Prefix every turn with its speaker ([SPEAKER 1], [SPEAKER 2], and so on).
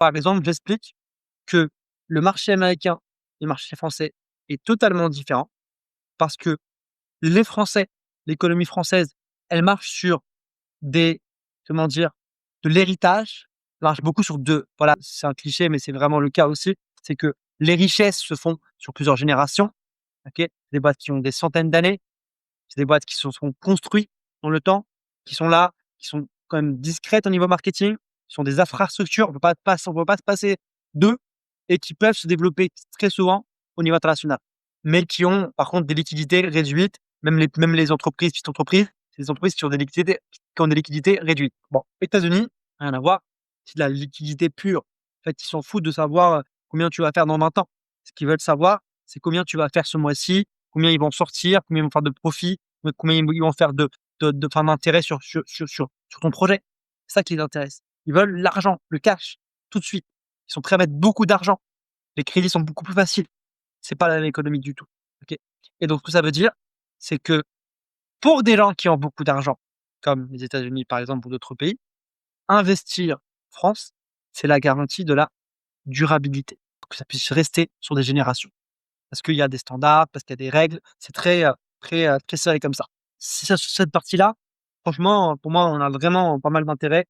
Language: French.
[SPEAKER 1] Par exemple, j'explique que le marché américain et le marché français est totalement différent parce que les Français, l'économie française, elle marche sur des, comment dire, de l'héritage, marche beaucoup sur voilà, c'est un cliché, mais c'est vraiment le cas aussi, c'est que les richesses se font sur plusieurs générations, OK? Des boîtes qui ont des centaines d'années, c'est des boîtes qui se sont construites dans le temps, qui sont là, qui sont quand même discrètes au niveau marketing, qui sont des infrastructures, on peut pas se passer d'eux et qui peuvent se développer très souvent au niveau international. Mais qui ont par contre des liquidités réduites, même les entreprises, petites entreprises, c'est des entreprises qui ont des liquidités réduites. Bon, États-Unis, rien à voir, c'est de la liquidité pure. En fait, ils s'en foutent de savoir, combien tu vas faire dans 20 ans. Ce qu'ils veulent savoir, c'est combien tu vas faire ce mois-ci, combien ils vont sortir, combien ils vont faire de profit, combien ils vont faire enfin, d'intérêt sur ton projet. C'est ça qui les intéresse. Ils veulent l'argent, le cash, tout de suite. Ils sont prêts à mettre beaucoup d'argent. Les crédits sont beaucoup plus faciles. C'est pas la même économie du tout. OK? Et donc, ce que ça veut dire, c'est que pour des gens qui ont beaucoup d'argent, comme les États-Unis par exemple ou d'autres pays, investir en France, c'est la garantie de la durabilité. Que ça puisse rester sur des générations. Parce qu'il y a des standards, parce qu'il y a des règles, c'est très serré comme ça. Si ça sur cette partie-là, franchement, pour moi, on a vraiment pas mal d'intérêt